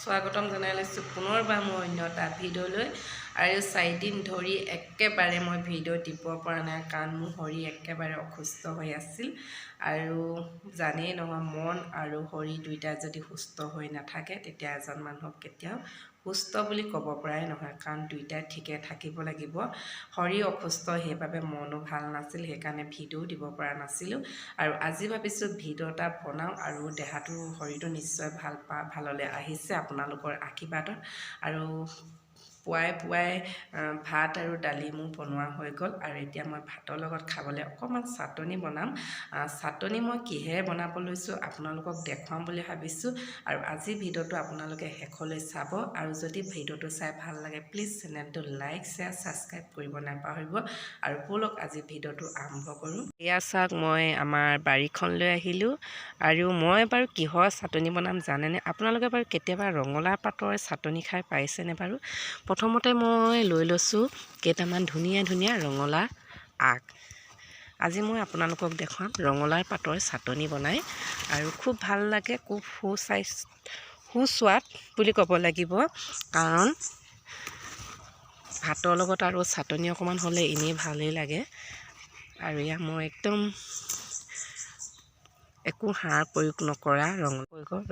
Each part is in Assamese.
স্বাগতম জনাইছোঁ পুনৰবাৰ মই অন্য এটা ভিডিঅ'লৈ। আৰু 4 দিন ধৰি একেবাৰে মই ভিডিঅ' দিব পৰা নাই, কাৰণ মোৰ শৰীৰ একেবাৰে অসুস্থ হৈ আছিল। আৰু জানেই নহয়, মন আৰু শৰীৰ দুইটা যদি সুস্থ হৈ নাথাকে তেতিয়া এজন মানুহক কেতিয়াও সুস্থ বুলি ক'ব পৰাই নহয়, কাৰণ দুইটাই ঠিকে থাকিব লাগিব। শৰীৰ অসুস্থ, সেইবাবে মনো ভাল নাছিল, সেইকাৰণে ভিডিঅ' দিব পৰা নাছিলোঁ। আৰু আজি ভাবিছোঁ ভিডিঅ' এটা বনাওঁ আৰু দেহাটো শৰীৰটো নিশ্চয় ভাললৈ আহিছে আপোনালোকৰ আশীৰ্বাদত। আৰু পুৱাই ভাত আৰু দালি মোৰ বনোৱা হৈ গ'ল। আৰু এতিয়া মই ভাতৰ লগত খাবলৈ অকণমান চাটনি বনাম। চাটনি মই কিহেৰে বনাব লৈছোঁ আপোনালোকক দেখুৱাম বুলি ভাবিছোঁ। আৰু আজি ভিডিঅ'টো আপোনালোকে শেষলৈ চাব। আৰু যদি ভিডিঅ'টো চাই ভাল লাগে প্লিজ চেনেলটো লাইক শ্বেয়াৰ ছাবস্ক্ৰাইব কৰিব নাপাহৰিব। আৰু ব'লক আজি ভিডিঅ'টো আৰম্ভ কৰোঁ। এয়া চাওক, মই আমাৰ বাৰীখনলৈ আহিলোঁ। আৰু মই বাৰু কিহৰ চাটনি বনাম জানেনে? আপোনালোকে বাৰু কেতিয়াবা ৰঙালাও পাতৰ চাটনি খাই পাইছেনে বাৰু? প্ৰথমতে মই লৈ লৈছোঁ কেইটামান ধুনীয়া ধুনীয়া ৰঙালাও আগ। আজি মই আপোনালোকক দেখুৱাম ৰঙালাও পাতৰ চাটনি বনাই। আৰু খুব ভাল লাগে, খুব সুস্বাদ বুলি ক'ব লাগিব, কাৰণ ভাতৰ লগত আৰু চাটনি অকণমান হ'লে এনেই ভালেই লাগে। আৰু এয়া মই একদম একো সাৰ প্ৰয়োগ নকৰা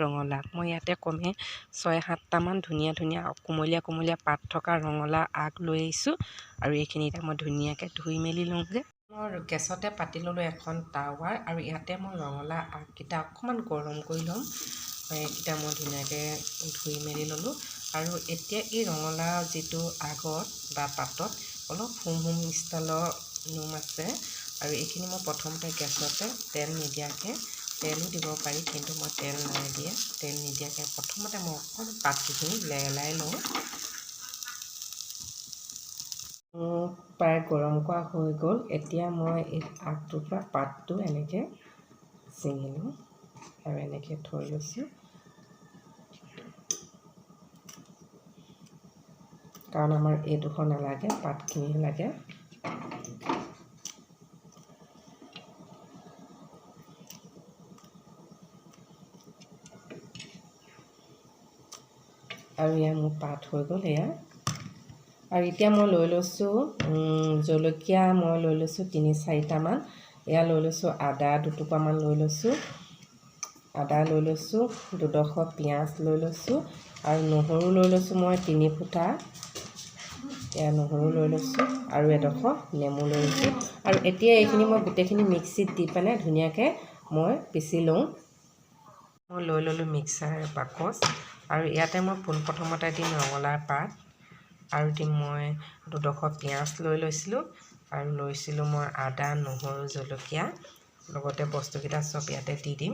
ৰঙালাও মই ইয়াতে কমে 6-7টামান ধুনীয়া ধুনীয়া কোমলীয়া পাত থকা ৰঙালাও আগ লৈ আহিছোঁ। আৰু এইখিনি এতিয়া মই ধুনীয়াকৈ ধুই মেলি লওঁগৈ। মই গেছতে পাতি ল'লোঁ এখন টাৱাৰ, আৰু ইয়াতে মই ৰঙালাও আগকেইটা অকণমান গৰম কৰি ল'ম। এইকেইটা মই ধুনীয়াকৈ ধুই মেলি ল'লোঁ। আৰু এতিয়া এই ৰঙালাও যিটো আগত বা পাতত অলপ হুম ষ্টাইলৰ নোম আছে। আৰু এইখিনি মই প্ৰথমতে গেছতে তেল নিদিয়াকৈ, তেলো দিব পাৰি কিন্তু মই তেল নিদিয়াকৈ প্ৰথমতে মই অকণমান পাতখিনি লেৰেলাই লওঁ। প্ৰায় গৰম কৰা হৈ গ'ল। এতিয়া মই এই আগটোৰ পৰা পাতটো এনেকৈ ছিঙি লওঁ আৰু এনেকৈ থৈ লৈছোঁ, কাৰণ আমাৰ এইডোখৰ নালাগে, পাতখিনি লাগে। আৰু এয়া মোৰ পাত হৈ গ'ল এয়া। আৰু এতিয়া মই লৈ লৈছোঁ জলকীয়া, মই লৈ লৈছোঁ 3-4টামান। এয়া লৈ লৈছোঁ আদা দুটুকুৰামান লৈ লৈছোঁ, লৈ লৈছোঁ 2ডোখৰ পিঁয়াজ লৈ লৈছোঁ। আৰু নহৰু লৈ লৈছোঁ মই 3 ফুটা, এয়া নহৰু লৈ লৈছোঁ। আৰু এডোখৰ নেমু লৈ লৈছোঁ। আৰু এতিয়া এইখিনি মই গোটেইখিনি মিক্সিত দি পেলাই ধুনীয়াকৈ মই পিচি লওঁ। মই লৈ ল'লোঁ মিক্সাৰ বাকচ। আৰু ইয়াতে মই পোনপ্ৰথমতে দিম ৰঙালাওৰ পাত, আৰু দিম মই 2ডোখৰ পিঁয়াজ লৈ লৈছিলোঁ। আৰু লৈছিলোঁ মই আদা, নহৰু, জলকীয়া, লগতে বস্তুকেইটা চব ইয়াতে দি দিম।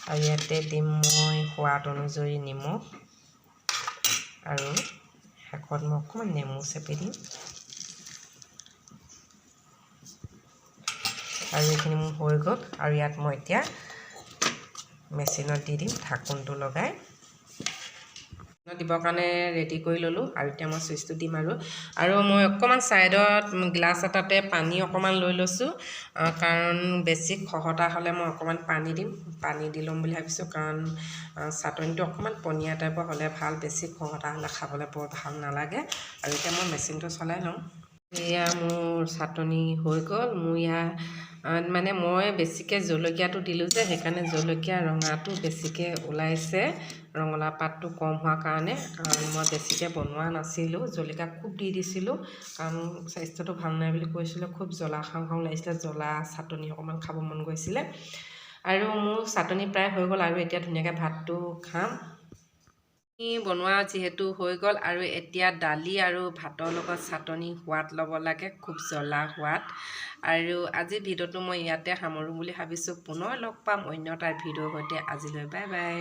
আৰু ইয়াতে দিম মই সোৱাদ অনুযায়ী নিমখ, আৰু শেষত মই অকণমান নেমু চেপি দিম। আৰু এইখিনি মোৰ হৈ গ'ল। আৰু ইয়াত মই এতিয়া মেচিনত দি দিম ঢাকোনটো লগাই। দিবৰ কাৰণে ৰেডি কৰি ল'লোঁ। আৰু এতিয়া মই চুইচটো দিম। আৰু মই অকণমান ছাইডত গ্লাছ এটাতে পানী অকণমান লৈ লৈছোঁ, কাৰণ বেছি খহটা হ'লে মই অকণমান পানী দি ল'ম বুলি ভাবিছোঁ, কাৰণ চাটনিটো অকণমান পনীয়া টাইপৰ হ'লে ভাল, বেছি খহটা হ'লে খাবলৈ বৰ ভাল নালাগে। আৰু এতিয়া মই মেচিনটো চলাই লওঁ। এয়া মোৰ চাটনি হৈ গ'ল। মোৰ মানে মই বেছিকৈ জলকীয়াটো দিলোঁ যে, সেইকাৰণে জলকীয়া ৰঙাটো বেছিকৈ ওলাইছে, ৰঙালাও পাতটো কম হোৱাৰ কাৰণে। কাৰণ মই বেছিকৈ বনোৱা নাছিলোঁ, জলকীয়া খুব দি দিছিলোঁ, কাৰণ স্বাস্থ্যটো ভাল নাই বুলি কৈছিলোঁ। খুব জ্বলা খাওঁ লাগিছিলে, জ্বলা চাটনি অকণমান খাব মন গৈছিলে। আৰু মোৰ চাটনি প্ৰায় হৈ গ'ল। আৰু এতিয়া ধুনীয়াকৈ ভাতটো খাম। বনোৱা যিহেতু হৈ গ'ল, আৰু এতিয়া দালি আৰু ভাতৰ লগত চাটনি সোৱাদ ল'ব লাগে, খুব জ্বলা সোৱাদ। আৰু আজি ভিডিঅ'টো মই ইয়াতে সামৰোঁ বুলি ভাবিছোঁ। পুনৰ লগ পাম অন্য এটা ভিডিঅ'ৰ সৈতে। আজিলৈ বাই বাই।